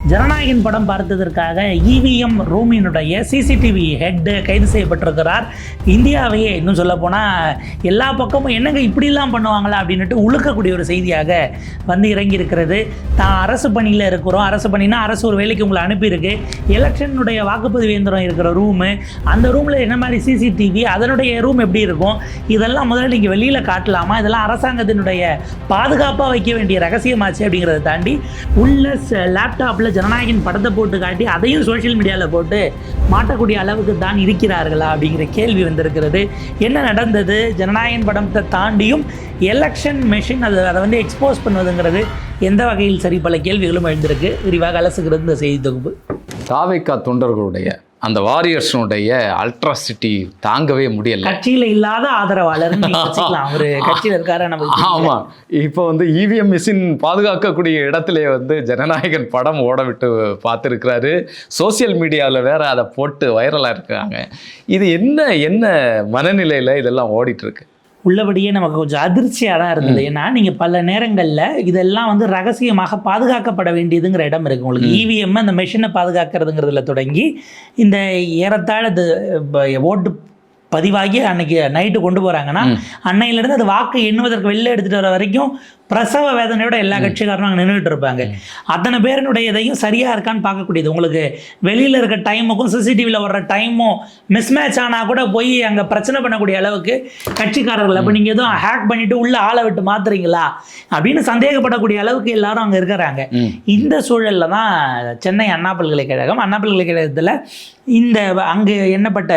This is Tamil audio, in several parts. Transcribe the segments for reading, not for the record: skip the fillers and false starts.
ஜனநாயகன் படம் பார்த்ததற்காக இவிஎம் ரூமினுடைய சிசிடிவி ஹெட் கைது செய்யப்பட்டிருக்கிறார். இந்தியாவையே இன்னும் சொல்ல போனால் எல்லா பக்கமும் என்னங்க இப்படிலாம் பண்ணுவாங்களா அப்படின்ட்டு உழுக்கக்கூடிய ஒரு செய்தியாக வந்து இறங்கியிருக்கிறது. தான் அரசு பணியில் இருக்கிறோம், அரசு பணினா அரசு ஒரு வேலைக்கு உங்களை அனுப்பியிருக்கு, எலெக்ஷனுடைய வாக்குப்பதிவு இயந்திரம் இருக்கிற ரூமு, அந்த ரூமில் என்ன மாதிரி சிசிடிவி, அதனுடைய ரூம் எப்படி இருக்கும், இதெல்லாம் முதல்ல நீங்கள் வெளியில் காட்டலாமா, இதெல்லாம் அரசாங்கத்தினுடைய பாதுகாப்பாக வைக்க வேண்டிய ரகசியமாச்சு அப்படிங்கிறத தாண்டி உள்ள லேப்டாப்பில் ஜனநாயகன் படத்தை போட்டு காட்டி அதையும் சோஷியல் மீடியாவில் போட்டு மாட்டக்கூடிய அளவுக்கு தான் இருக்கிறார்களா அப்படிங்கிற கேள்வி வந்திருக்கிறது. என்ன நடந்தது, ஜனநாயகன் படத்தை தாண்டியும் எலெக்ஷன் மெஷின் அதை வந்து எக்ஸ்போஸ் பண்ணுவதுங்கிறது எந்த வகையில் சரி, பல கேள்விகளும் எழுந்திருக்கு. விரிவாக அலசுகிறது இந்த செய்தி தொகுப்பு. தாவேக்கா தொண்டர்களுடைய அந்த வாரியர்ஸனுடைய அல்ட்ராசிட்டி தாங்கவே முடியல. கட்சியில் இல்லாத ஆதரவாளர் அவர் கட்சியில் இருக்காரு. ஆமாம், இப்போ வந்து இவிஎம் மிஷின் பாதுகாக்கக்கூடிய இடத்துல வந்து ஜனநாயகன் படம் ஓட விட்டு பார்த்துருக்கிறாரு. சோசியல் மீடியாவில் வேற அதை போட்டு வைரலாக இருக்காங்க. இது என்ன மனநிலையில் இதெல்லாம் ஓடிட்டுருக்கு? உள்ளபடியே நமக்கு கொஞ்சம் அதிர்ச்சியாக தான் இருந்தது. ஏன்னா நீங்கள் பல நேரங்களில் இதெல்லாம் வந்து ரகசியமாக பாதுகாக்கப்பட வேண்டியதுங்கிற இடம் இருக்குது. உங்களுக்கு இவிஎம் அந்த மெஷினை பாதுகாக்கிறதுங்கிறதுல தொடங்கி இந்த ஏறத்தாழ ஓட்டு பதிவாகி அன்னைக்கு நைட்டு கொண்டு போகிறாங்கன்னா அன்னையிலேருந்து அது வாக்கு எண்ணுவதற்கு வெளில எடுத்துகிட்டு வர வரைக்கும் பிரசவ வேதனையோட எல்லா கட்சிக்காரனும் அங்கே நின்றுட்டு இருப்பாங்க. அத்தனை பேருனுடைய இதையும் சரியாக இருக்கான்னு பார்க்கக்கூடியது. உங்களுக்கு வெளியில் இருக்க டைமுக்கும் சிசிடிவியில் வர்ற டைமும் மிஸ்மேட்ச் ஆனால் கூட போய் அங்கே பிரச்சனை பண்ணக்கூடிய அளவுக்கு கட்சிக்காரர்கள் அப்போ நீங்கள் எதுவும் ஹேக் பண்ணிவிட்டு உள்ளே ஆளை விட்டு மாற்றுறீங்களா அப்படின்னு சந்தேகப்படக்கூடிய அளவுக்கு எல்லாரும் அங்கே இருக்கிறாங்க. இந்த சூழலில் தான் சென்னை அண்ணா பல்கலைக்கழகத்தில் இந்த அங்கு எண்ணப்பட்ட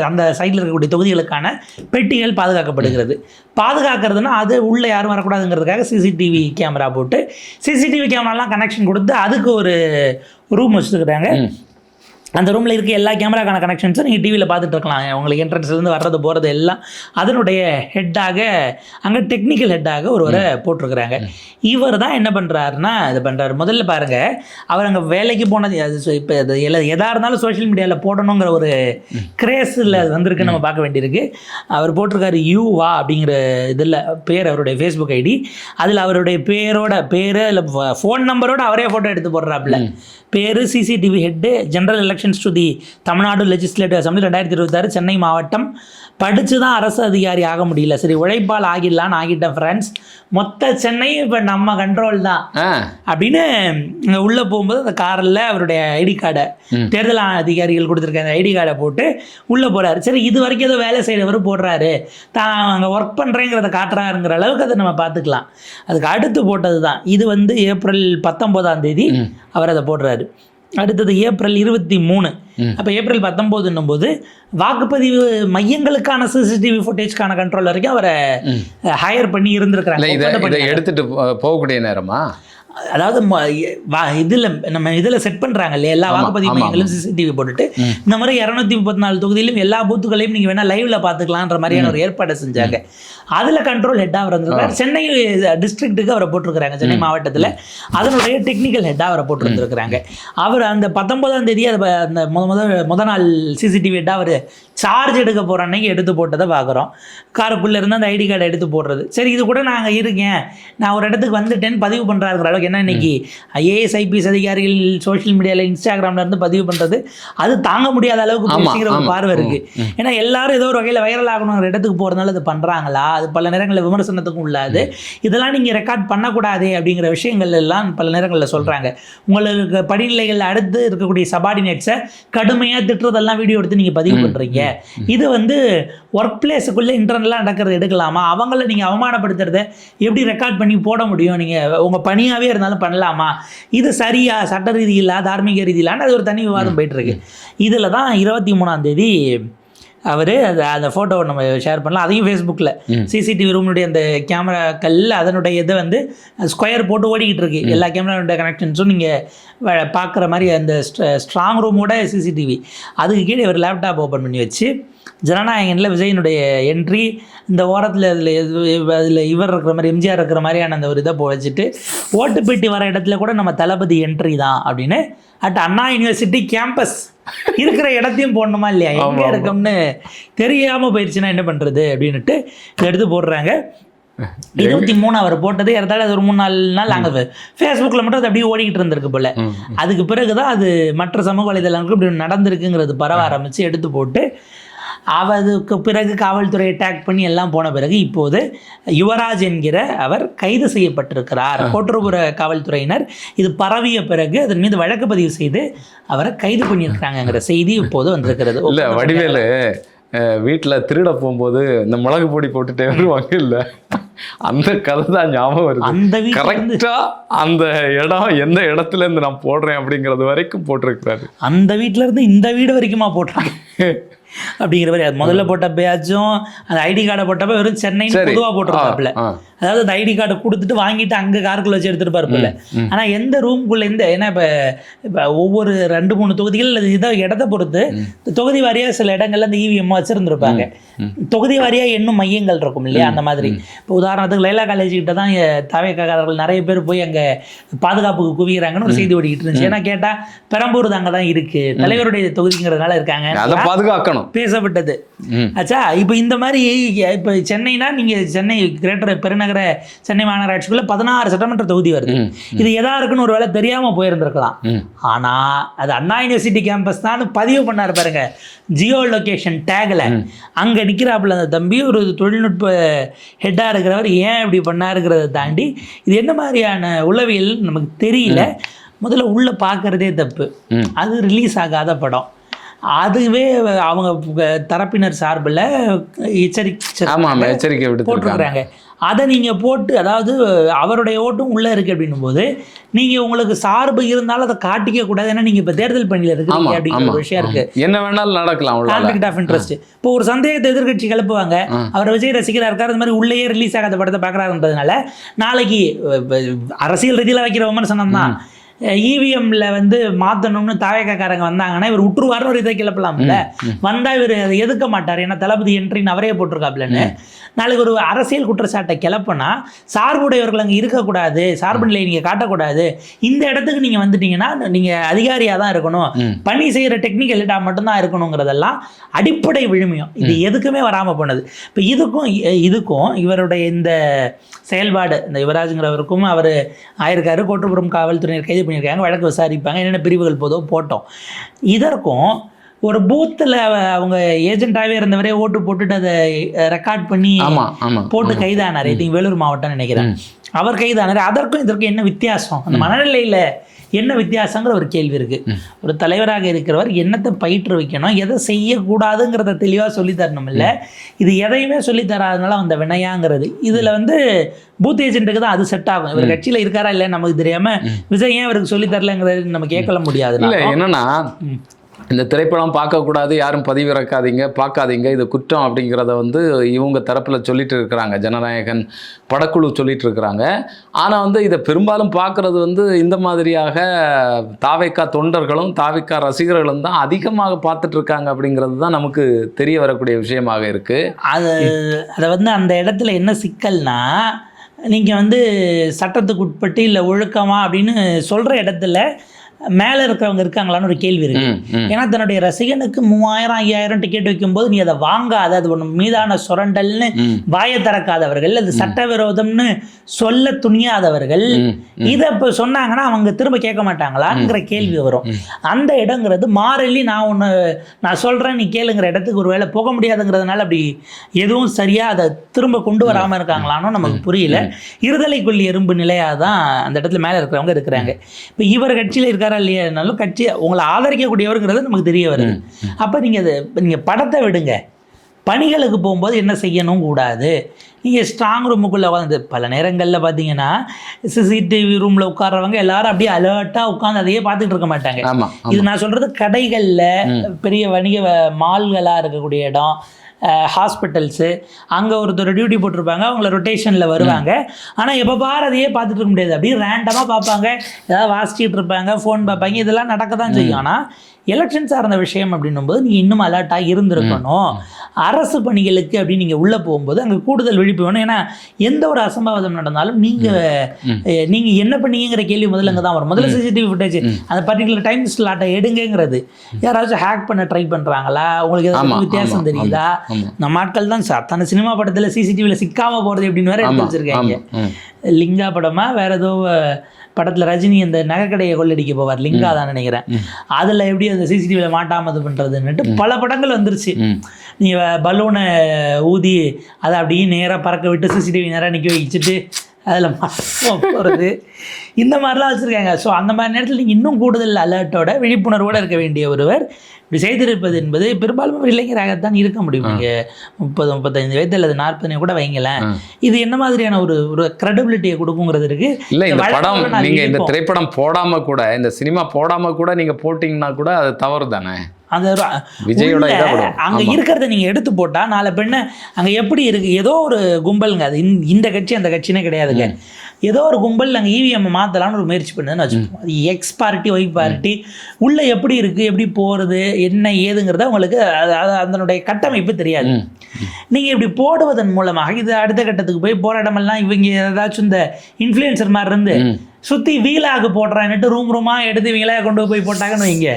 அந்த சைடில் இருக்கக்கூடிய தொகுதிகளுக்கான பெட்டிகள் பாதுகாக்கப்படுகிறது. பாதுகாக்கிறதுனா அது உள்ளே யாரும் வரக்கூடாதுங்கிறதுக்காக சிசிடிவி கேமரா போட்டு சிசிடிவி கேமராலாம் கனெக்ஷன் கொடுத்து அதுக்கு ஒரு ரூம் வச்சுருக்குறாங்க. அந்த ரூமில் இருக்க எல்லா கேமராக்கான கனெக்ஷன்ஸும் நீங்கள் டிவியில் பார்த்துட்டு இருக்கலாம். உங்களுக்கு என்ட்ரன்ஸ்லேருந்து வர்றது போகிறது எல்லாம் அதனுடைய ஹெட்டாக அங்கே டெக்னிக்கல் ஹெட்டாக ஒருவரை போட்டிருக்கிறாங்க. இவர் தான் என்ன பண்ணுறாருன்னா இது பண்ணுறாரு. முதல்ல பாருங்கள், அவர் அங்கே வேலைக்கு போனது அது இப்போ எதாக இருந்தாலும் சோஷியல் மீடியாவில் போடணுங்கிற ஒரு கிரேஸில் அது வந்திருக்கு, நம்ம பார்க்க வேண்டியிருக்கு. அவர் போட்டிருக்காரு யூவா அப்படிங்கிற இதில் பேர், அவருடைய ஃபேஸ்புக் ஐடி. அதில் அவருடைய பேர் இல்லை ஃபோன் நம்பரோடு அவரே ஃபோட்டோ எடுத்து போடுறாப்புல. பேர் CCTV head, general elections to the Tamil Nadu legislative assembly 2026 Chennai மாவட்டம். படித்து தான் அரசு அதிகாரி ஆக முடியல, சரி உழைப்பால் ஆகிடலான்னு ஆகிட்டேன் ஃப்ரெண்ட்ஸ், மொத்த சென்னையும் இப்போ நம்ம கண்ட்ரோல் தான் அப்படின்னு உள்ளே போகும்போது அந்த காரில் அவருடைய ஐடி கார்டை, தேர்தல் அதிகாரிகள் கொடுத்துருக்க அந்த ஐடி கார்டை போட்டு உள்ளே போகிறாரு. சரி, இது வரைக்கும் ஏதோ வேலை செய்கிறவர் போடுறாரு, தான் அங்கே ஒர்க் பண்ணுறேங்கிறத காட்டுறாருங்கிற அளவுக்கு அதை நம்ம பார்த்துக்கலாம். அதுக்கு அடுத்து போட்டது தான் இது வந்து ஏப்ரல் 19 அவர் அதை போடுறாரு. அடுத்தது ஏப்ரல் 23. அப்போ ஏப்ரல் 19 போது வாக்குப்பதிவு மையங்களுக்கான சிசிடிவி ஃபுட்டேஜ்க்கான கண்ட்ரோல் வரைக்கும் அவரை ஹையர் பண்ணி இருந்திருக்கிறாங்க. எடுத்துட்டு போகக்கூடிய நேரமா, அதாவது இதில் செட் பண்ணுறாங்க இல்லையா, எல்லா வாக்குப்பதிவு மையங்களும் சிசிடிவி போட்டுட்டு இந்த மாதிரி 234 தொகுதியிலும் எல்லா பூத்துகளையும் நீங்கள் வேணால் லைவில் பார்த்துக்கலான்ற மாதிரியான ஒரு ஏற்பாடு செஞ்சாங்க. அதில் கண்ட்ரோல் ஹெட்டாக அவர் இருந்திருக்காரு. சென்னை டிஸ்ட்ரிக்ட்டுக்கு அவரை போட்டிருக்கிறாங்க, சென்னை மாவட்டத்தில் அதனுடைய டெக்னிக்கல் ஹெட்டாக அவரை போட்டிருந்துருக்குறாங்க. அவர் அந்த 19 அதை அந்த முத நாள் சிசிடிவி ஹெட்டாக அவர் சார்ஜ் எடுக்க போகிற அன்னைக்கு எடுத்து போட்டதை பார்க்குறோம். காருக்குள்ளே இருந்து அந்த ஐடி கார்டை எடுத்து போடுறது. சரி, இது கூட நாங்கள் இருக்கேன், நான் ஒரு இடத்துக்கு வந்துட்டேன்னு பதிவு பண்ணுறாருங்கிற அளவுக்கு. ஏன்னா இன்றைக்கி ஐஏஎஸ் ஐபிஎஸ் அதிகாரிகள் சோஷியல் மீடியாவில் இன்ஸ்டாகிராமில் இருந்து பதிவு பண்ணுறது அது தாங்க முடியாத அளவுக்கு பேசுகிற ஒரு பார்வை இருக்குது. ஏன்னா எல்லாரும் ஏதோ ஒரு வகையில் வைரல் ஆகணுங்கிற இடத்துக்கு போகிறதுனால அது பண்ணுறாங்களா, அது பல நேரங்களில் விமர்சனத்துக்கும் உள்ளாது. இதெல்லாம் நீங்கள் ரெக்கார்ட் பண்ணக்கூடாது அப்படிங்கிற விஷயங்கள் எல்லாம் பல நேரங்களில் சொல்கிறாங்க. உங்களுக்கு படிநிலைகளில் அடுத்து இருக்கக்கூடிய சபார்டினேட்ஸை கடுமையாக திட்டுறதெல்லாம் வீடியோ எடுத்து நீங்கள் பதிவு பண்ணுறீங்க. இது வந்து ஒர்க் பிளேஸுக்குள்ளே இன்டர்னலாக நடக்கிறது எடுக்கலாமா, அவங்கள நீங்கள் அவமானப்படுத்துறத எப்படி ரெக்கார்ட் பண்ணி போட முடியும், நீங்கள் உங்கள் பணியாகவே இருந்தாலும் பண்ணலாமா, இது சரியா, சட்ட ரீதியில்லா தார்மீக ரீதியிலான்னு அது ஒரு தனி விவாதம் போயிட்டுருக்கு. இதில் தான் 23 அவர் அந்த ஃபோட்டோவை நம்ம ஷேர் பண்ணலாம். அதையும் ஃபேஸ்புக்கில் சிசிடிவி ரூமுடைய அந்த கேமராக்கள் அதனுடைய இதை வந்து ஸ்கொயர் போட்டு ஓடிக்கிட்டு இருக்கு. எல்லா கேமராவுடைய கனெக்ஷன்ஸும் நீங்கள் பார்க்குற மாதிரி அந்த ஸ்ட்ராங் ரூமோட சிசிடிவி அதுக்கு கீழே ஒரு லேப்டாப் ஓப்பன் பண்ணி வச்சு ஜனநாயகனில் விஜயனுடைய என்ட்ரி இந்த ஓரத்தில் அதில் இவர் இருக்கிற மாதிரி எம்ஜிஆர் இருக்கிற மாதிரியான அந்த ஒரு இதை வச்சுட்டு ஓட்டுப்பேட்டி வர இடத்துல கூட நம்ம தளபதி என்ட்ரி தான் அப்படின்னு அட் அண்ணா யூனிவர்சிட்டி கேம்பஸ் இருக்கிற இடத்தையும் போடணுமா இல்லையா, எங்கே இருக்கோம்னு தெரியாமல் போயிடுச்சுன்னா என்ன பண்ணுறது அப்படின்ட்டு இதை எடுத்து போடுறாங்க. 23 அவர் போட்டது ஏறத்தாழ அது ஒரு 3-4 நாள் அங்கே ஃபேஸ்புக்கில் மட்டும் அது அப்படியே ஓடிக்கிட்டு இருந்திருக்கு போல. அதுக்கு பிறகுதான் அது மற்ற சமூக வலைதளங்களுக்கு இப்படி நடந்திருக்குங்கிறது பரவ ஆரம்பித்து எடுத்து போட்டு அதுக்கு பிறகு காவல்துறையை டேக் பண்ணி எல்லாம் போன பிறகு இப்போது யுவராஜ் என்கிற அவர் கைது செய்யப்பட்டிருக்கிறார். கோட்டூர்புர காவல்துறையினர் இது பரவிய பிறகு அதன் மீது வழக்கு பதிவு செய்து அவரை கைது பண்ணியிருக்கிறாங்கிற செய்தி இப்போது வந்திருக்கிறது. இல்லை வடிவேலு வீட்டில் திருட போகும்போது இந்த மிளகு பொடி போட்டுட்டே வருவாங்க இல்லை, அந்த கதை தான் ஞாபகம் வருது. அந்த கரெக்டா அந்த இடம் எந்த இடத்துல இருந்து நான் போடுறேன் அப்படிங்கிறது வரைக்கும் போட்டிருக்கிறாரு. அந்த வீட்டுல இருந்து இந்த வீடு வரைக்குமா போட்டாங்க அப்படிங்கிற மாதிரி. அது முதல்ல போட்ட பேச்சும் அந்த ஐடி கார்டை போட்டப்ப வெறும் சென்னை பொதுவாக போட்டிருக்காப்புல. அதாவது அந்த ஐடி கார்டு கொடுத்துட்டு வாங்கிட்டு அங்கே காருக்குள்ள வச்சு எடுத்துட்டு பாருப்பில்ல. ஆனால் எந்த ரூம்குள்ள ஏன்னா இப்போ ஒவ்வொரு 2-3 தொகுதிகள் இதை இடத்தை பொறுத்து தொகுதி வாரியாக சில இடங்கள்ல அந்த இவிஎம் வச்சிருந்துருப்பாங்க. தொகுதி வாரியாக எண்ணும் மையங்கள் இருக்கும் இல்லையா, அந்த மாதிரி. இப்போ உதாரணத்துக்கு லைலா காலேஜ் கிட்ட தான் தவேக்காரர்கள் நிறைய பேர் போய் அங்கே பாதுகாப்புக்கு குவிகிறாங்கன்னு ஒரு செய்தி ஓடிக்கிட்டு இருந்துச்சு. ஏன்னா கேட்டால் பெரம்பூர் அங்கே தான் இருக்கு, தலைவருடைய தொகுதிங்கிறதுனால இருக்காங்க, அதை பாதுகாக்கணும் பேசப்பட்டது. ஆச்சா, இப்போ இந்த மாதிரி இப்போ சென்னைனா நீங்கள் சென்னை கிரேட்டர் பெருநகர சென்னை மாநகராட்சிக்குள்ள 16 சட்டமன்ற தொகுதி வருது. இது எதா இருக்குன்னு ஒரு வேளை தெரியாம போயிருந்திருக்கலாம். ஆனா அது அண்ணா யூனிவர்சிட்டி கேம்பஸ் தான் பதிவு பண்ணாரு பாருங்க, ஜியோ லொகேஷன் டேக்ல. அங்க நிக்கிறாப்புல அந்த தம்பி, ஒரு தொழில்நுட்ப ஹெட்டா இருக்கிறவர். ஏன் இப்படி பண்ணாருங்கிறத தாண்டி இது என்ன மாதிரியான உளவியல் நமக்கு தெரியல. முதல்ல உள்ள பார்க்கறதே தப்பு. அது ரிலீஸ் ஆகாத படம். அதுவே அவங்க தரப்பினர் சார்பில் எச்சரிக்கை போட்டுருக்குறாங்க. அதை நீங்கள் போட்டு, அதாவது அவருடைய ஓட்டும் உள்ளே இருக்குது அப்படின்னும் போது நீங்கள் உங்களுக்கு சார்பு இருந்தாலும் அதை காட்டிக்க கூடாது. ஏன்னா நீங்கள் இப்போ தேர்தல் பணியில் இருக்கீங்க அப்படிங்கிற ஒரு விஷயம் இருக்குது. என்ன வேணாலும் நடக்கலாம், கான்ஃப்ளிக்ட் ஆஃப் இன்ட்ரெஸ்ட். இப்போ ஒரு சந்தேகத்தை எதிர்கட்சி கிளப்புவாங்க, அவர் விஜய் ரசிகராக இருக்கார், அந்த மாதிரி உள்ளேயே ரிலீஸ் ஆகாத படத்தை பார்க்குறாருன்றதுனால நாளைக்கு அரசியல் ரீதியில் வைக்கிற விமர்சனம் தான். இவிஎம்ல மாற்றணும்னு தாவேக்காரங்க வந்தாங்கன்னா இவர் விட்டுருவாருன்னு ஒரு இதை கிளப்பலாம்ல. வந்தால் இவர் அதை எதுக்க மாட்டார், ஏன்னா தளபதி என்ட்ரின்னு அவரே போட்டிருக்காப்லன்னு. நாளைக்கு ஒரு அரசியல் குற்றச்சாட்டை கிளப்புனா சார்புடையவர்கள் அங்கே இருக்கக்கூடாது, சார்பு நிலையை நீங்கள் காட்டக்கூடாது. இந்த இடத்துக்கு நீங்கள் வந்துட்டீங்கன்னா நீங்கள் அதிகாரியாக தான் இருக்கணும், பணி செய்கிற டெக்னிக்கல் எலிட்டா மட்டும்தான் இருக்கணுங்கிறதெல்லாம் அடிப்படை விழுமியம். இது எதுக்குமே வராமல் போனது. இப்போ இதுக்கும் இவருடைய இந்த செயல்பாடு, இந்த யுவராஜுங்கிறவருக்கும் அவர் ஆயிருக்காரு, கோட்டூர்புரம் காவல்துறையினர் கைது பண்ணியிருக்காங்க, வழக்கு விசாரிப்பாங்க, என்னென்ன பிரிவுகள் போதோ போட்டோம். இதற்கும் ஒரு பூத்தில் அவங்க ஏஜென்ட்டாகவே இருந்தவரே ஓட்டு போட்டுட்டு அதை ரெக்கார்ட் பண்ணி போட்டு கைதானார். ஐ திங்க் வேலூர் மாவட்டம் நினைக்கிறேன், அவர் கைதானார். அதற்கும் இதற்கும் என்ன வித்தியாசம், அந்த மனநிலையில் என்ன வித்தியாசங்கிற ஒரு கேள்வி இருக்குது. ஒரு தலைவராக இருக்கிறவர் என்னத்தை பயிற்று வைக்கணும், எதை செய்யக்கூடாதுங்கிறத தெளிவாக சொல்லித்தரணும். இல்லை இது எதையுமே சொல்லித்தராதனால அந்த வினையாங்கிறது. இதில் பூத் ஏஜென்ட்டுக்கு தான் அது செட் ஆகும். இவர் கட்சியில் இருக்காரா இல்லை நமக்கு தெரியாமல் விஜய் ஏன் இவருக்கு சொல்லித்தரலங்கிறது நம்ம கேட்கல முடியாது. இல்லை என்னன்னா, இந்த திரைப்படம் பார்க்கக்கூடாது, யாரும் பதிவிறக்காதீங்க, பார்க்காதீங்க, இது குற்றம் அப்படிங்கிறத இவங்க தரப்பில் சொல்லிட்டு இருக்கிறாங்க, ஜனநாயகன் படக்குழு சொல்லிட்டு இருக்கிறாங்க. ஆனால் இதை பெரும்பாலும் பார்க்குறது இந்த மாதிரியாக தாவேக்கா தொண்டர்களும் தாவேக்கா ரசிகர்களும் தான் அதிகமாக பார்த்துட்டு இருக்காங்க அப்படிங்கிறது தான் நமக்கு தெரிய வரக்கூடிய விஷயமாக இருக்குது. அதை அந்த இடத்துல என்ன சிக்கல்னா, நீங்கள் சட்டத்துக்கு உட்பட்டு இல்லை ஒழுக்கமா அப்படின்னு சொல்கிற இடத்துல மேலே இருக்கிறவங்க இருக்காங்களான்னு ஒரு கேள்வி இருக்கு. ஏன்னா தன்னுடைய ரசிகனுக்கு 3000 5000 டிக்கெட் வைக்கும்போது நீ அதை வாங்காத, அது ஒன்று மீதான சுரண்டல்னு வாயை திறக்காதவர்கள், அது சட்டவிரோதம்னு சொல்ல துணியாதவர்கள் இதை இப்போ சொன்னாங்கன்னா அவங்க திரும்ப கேட்க மாட்டாங்களாங்கிற கேள்வி வரும். அந்த இடங்கிறது மாறலி நான் சொல்கிறேன் நீ கேளுங்கிற இடத்துக்கு ஒரு வேளை போக முடியாதுங்கிறதுனால அப்படி எதுவும் சரியாக அதை திரும்ப கொண்டு வராமல் இருக்காங்களான்னு நமக்கு புரியல. இருதலைக்குள்ளி எறும்பு நிலையாக தான் அந்த இடத்துல மேலே இருக்கிறவங்க இருக்கிறாங்க. இப்போ இவர் கட்சியில் இருக்காரா இல்லையானாலும் கட்சி உங்களை ஆதரிக்கக்கூடியவருங்கிறது நமக்கு தெரிய வருது. அப்போ நீங்கள் படத்தை விடுங்க, பணிகளுக்கு போகும்போது என்ன செய்யணும் கூடாது. நீங்கள் ஸ்ட்ராங் ரூமுக்குள்ளே பல நேரங்களில் பார்த்தீங்கன்னா சிசிடிவி ரூமில் உட்கார்றவங்க எல்லாரும் அப்படியே அலர்ட்டாக உட்காந்து அதையே பார்த்துட்டு இருக்க மாட்டாங்க. இது நான் சொல்கிறது கடைகளில், பெரிய வணிக மால்களாக இருக்கக்கூடிய இடம், ஹாஸ்பிட்டல்ஸு, அங்கே ஒருத்தர் டியூட்டி போட்டிருப்பாங்க, அவங்கள ரொட்டேஷனில் வருவாங்க. ஆனால் எப்போ பாரு அதையே பார்த்துட்டு இருக்க முடியாது, அப்படியே ரேண்டமாக பார்ப்பாங்க, ஏதாவது வாசிச்சுட்டு இருப்பாங்க, ஃபோன் பார்ப்பாங்க, இதெல்லாம் நடக்க தான் செய்யும். ஆனால் எலெக்ஷன் சார்ந்த விஷயம் அப்படின்னும் போது நீங்கள் இன்னும் அலர்ட்டாக இருந்திருக்கணும். அரசு பணிகளுக்கு அப்படின்னு நீங்கள் உள்ளே போகும்போது அங்கே கூடுதல் விழிப்பு வேணும். ஏன்னா எந்த ஒரு அசம்பாவிதம் நடந்தாலும் நீங்கள் என்ன பண்ணீங்கிற கேள்வி முதல்ல அங்கே தான் வரும். முதல்ல சிசிடிவி ஃபுட்டேஜ் அந்த பர்டிகுலர் டைம் ஸ்லாட்டை எடுங்கிறது. யாராச்சும் ஹேக் பண்ண ட்ரை பண்ணுறாங்களா, உங்களுக்கு ஏதாவது வித்தியாசம் தெரியுதா? நம்ம ஆட்கள் தான் அத்தனை சினிமா படத்தில் சிசிடிவியில் சிக்காமல் போகிறது எப்படின்னு வேற எடுத்து வச்சிருக்காங்க. லிங்கா படமா வேற ஏதோ படத்தில் ரஜினி அந்த நகைக்கடையை கொள்ளடிக்க போவார், லிங்கா தான் நினைக்கிறேன். அதில் எப்படி அந்த சிசிடிவியில் மாட்டாமல் இது பண்ணுறதுன்னுட்டு பல படங்கள் வந்துருச்சு. நீ பலூனை ஊதி அதை அப்படியே நேராக பறக்க விட்டு சிசிடிவி நேராக நிற்க வச்சுட்டு அதில் மாற்றம் போகிறது, இந்த மாதிரிலாம் வச்சுருக்காங்க. ஸோ அந்த மாதிரி நேரத்தில் நீங்கள் இன்னும் கூடுதல் அலர்ட்டோட விழிப்புணர்வோடு இருக்க வேண்டிய ஒருவர் இப்படி செய்திருப்பது என்பது பெரும்பாலும் இளைஞராகத்தான் இருக்க முடியும். நீங்கள் 30-35 வயது அல்லது 40 கூட வைங்களேன். இது என்ன மாதிரியான ஒரு கிரெடிபிலிட்டியை கொடுக்குங்கிறது இருக்கு. இல்லை, இந்த படம் நீங்கள் இந்த திரைப்படம் போடாமல் கூட, இந்த சினிமா போடாமல் கூட நீங்கள் போட்டிங்கன்னா கூட அது தவறு தானே. அந்த விஜயோட அங்கே இருக்கிறத நீங்கள் எடுத்து போட்டால் நாளை பெண்ணை அங்கே எப்படி இருக்குது, ஏதோ ஒரு கும்பலுங்க, அது இந்த கட்சி அந்த கட்சினே கிடையாதுங்க, ஏதோ ஒரு கும்பல் நாங்கள் இவிஎம் மாற்றலான்னு ஒரு முயற்சி பண்ணுதுன்னு வச்சுப்போம். அது எக்ஸ் பார்ட்டி ஒய் பார்ட்டி உள்ளே எப்படி இருக்குது, எப்படி போகிறது, என்ன ஏதுங்கிறத உங்களுக்கு அதனுடைய கட்டமைப்பு தெரியாது. நீங்கள் இப்படி போடுவதன் மூலமாக இது அடுத்த கட்டத்துக்கு போய் போராட்டமெல்லாம் இவங்க ஏதாச்சும் இந்த இன்ஃப்ளூயன்சர் மாதிரி இருந்து சுற்றி வீலாக போடுறான்னுட்டு ரூமாக எடுத்து இவங்களே கொண்டு போய் போட்டாங்கன்னு வைங்க.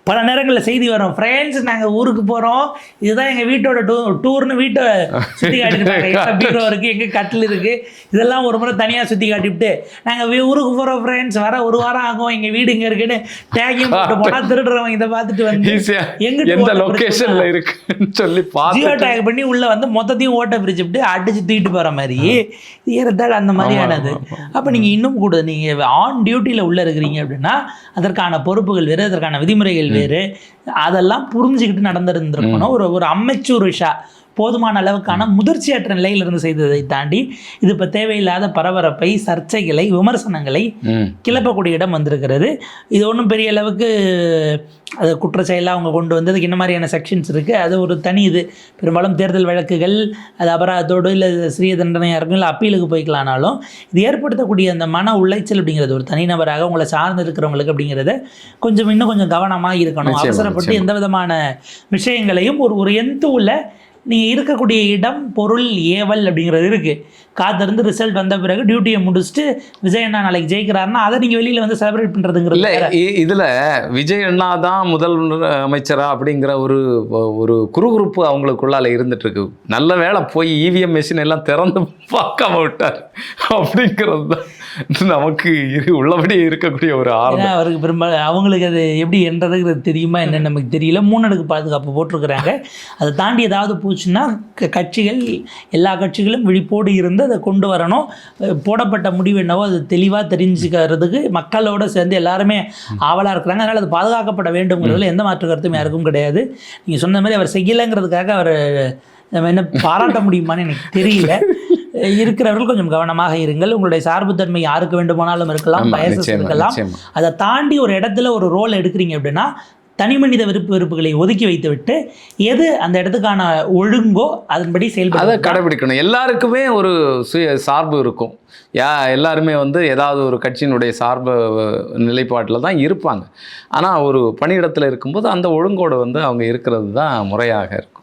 பல நேரங்களில் செய்தி வரும், ஃப்ரெண்ட்ஸ் நாங்கள் ஊருக்கு போகிறோம், இதுதான் எங்கள் வீட்டோட டூர்னு வீட்டை சுற்றி காட்டிட்டு எங்கே பீரோ இருக்குது, எங்கே கட்டில் இருக்குது, இதெல்லாம் ஒரு முறை தனியாக சுற்றி காட்டிவிட்டு நாங்கள் ஊருக்கு போகிறோம் ஃப்ரெண்ட்ஸ், வர ஒரு வாரம் ஆகும், எங்கள் வீடு இங்கே இருக்குன்னு டேக்கையும் போட்டு போனால் திருடுறவங்க இதை பார்த்துட்டு வந்து எங்கிட்ட லொக்கேஷனில் இருக்குன்னு சொல்லி ஜியோ டேக் பண்ணி உள்ளே வந்து மொத்தத்தையும் ஓட்ட பிரிச்சுட்டு அடிச்சு தூக்கிட்டு போகிற மாதிரி ஏறத்தாழ அந்த மாதிரியானது. அப்போ நீங்கள் இன்னும் கூட நீங்கள் ஆன் டியூட்டியில் உள்ளே இருக்கிறீங்க அப்படின்னா அதற்கான பொறுப்புகள் வேறு, அதற்கான விதிமுறைகள் வேறு, அதெல்லாம் புரிஞ்சுக்கிட்டு நடந்திருந்திருக்கணும். ஒரு அமெச்சூர் விஷா போதுமான அளவுக்கான முதிர்ச்சியற்ற நிலையிலிருந்து செய்ததை தாண்டி இது இப்போ தேவையில்லாத பரபரப்பை, சர்ச்சைகளை, விமர்சனங்களை கிளப்பக்கூடிய இடம் வந்திருக்கிறது. இது ஒன்றும் பெரிய அளவுக்கு அது குற்றச்செயலாக அவங்க கொண்டு வந்ததுக்கு என்ன மாதிரியான செக்ஷன்ஸ் இருக்குது, அது ஒரு தனி இது. பெரும்பாலும் தேர்தல் வழக்குகள் அது அபராதத்தோடு இல்லை சிறிய தண்டனையாக இருக்கும், இல்லை அப்பீலுக்கு போய்க்கலானாலும் இது ஏற்படுத்தக்கூடிய அந்த மன உளைச்சல் அப்படிங்கிறது ஒரு தனிநபராக உங்களை சார்ந்து இருக்கிறவங்களுக்கு அப்படிங்கிறத இன்னும் கொஞ்சம் கவனமாக இருக்கணும். அவசரப்பட்டு எந்த விதமான விஷயங்களையும் ஒரு எந்த நீங்கள் இருக்கக்கூடிய இடம், பொருள், ஏவல் அப்படிங்கிறது இருக்குது. காத்திருந்து ரிசல்ட் வந்த பிறகு டியூட்டியை முடிச்சுட்டு விஜய் அண்ணா நாளைக்கு ஜெயிக்கிறாருன்னா அதை நீங்கள் வெளியில் வந்து செலிப்ரேட் பண்ணுறதுங்கிறது இல்லை. இதில் விஜய் அண்ணா தான் முதல் அமைச்சரா அப்படிங்கிற ஒரு குறுகுறுப்பு அவங்களுக்குள்ளால இருந்துகிட்ருக்கு. நல்ல வேளை போய் இவிஎம் மெஷின் எல்லாம் திறந்து பார்க்காம விட்டார் அப்படிங்கிறது தான் நமக்கு உள்ளபடி இருக்கக்கூடிய ஒரு ஆர்வம். அவருக்கு பெரும்பாலும் அவங்களுக்கு அது எப்படி என்றதுங்கிறது தெரியுமா என்னன்னு நமக்கு தெரியல. 3 அடுக்கு பாதுகாப்பு போட்டிருக்கிறாங்க. அதை தாண்டி ஏதாவது போச்சுன்னா கட்சிகள், எல்லா கட்சிகளும் விழிப்போடு இருந்து அதை கொண்டு வரணும். போடப்பட்ட முடிவு என்னவோ அது தெளிவாக தெரிஞ்சுக்கிறதுக்கு மக்களோடு சேர்ந்து எல்லாருமே ஆவலாக இருக்கிறாங்க. அதனால் அது பாதுகாக்கப்பட வேண்டும்ங்கிறதுல எந்த மாற்று கருத்தும் யாருக்கும் கிடையாது. நீங்கள் சொன்ன மாதிரி அவர் செய்யலைங்கிறதுக்காக அவர் நம்ம என்ன பாராட்ட முடியுமான்னு எனக்கு தெரியல. இருக்கிறவர்கள் கொஞ்சம் கவனமாக இருங்கள். உங்களுடைய சார்புத்தன்மை யாருக்கு வேண்டுமானாலும் இருக்கலாம், பயசஸ் இருக்கலாம். அதை தாண்டி ஒரு இடத்துல ஒரு ரோல் எடுக்கிறீங்க அப்படின்னா தனிமனித வெறுப்புகளை ஒதுக்கி வைத்து விட்டு எது அந்த இடத்துக்கான ஒழுங்கோ அதன்படி செயல்பட கடைபிடிக்கணும். எல்லாருக்குமே ஒரு சார்பு இருக்கும். எல்லாருமே வந்து ஏதாவது ஒரு கட்சியினுடைய சார்பு நிலைப்பாட்டில் தான் இருப்பாங்க. ஆனால் ஒரு பணியிடத்தில் இருக்கும்போது அந்த ஒழுங்கோடு வந்து அவங்க இருக்கிறது தான் முறையாக இருக்கும்.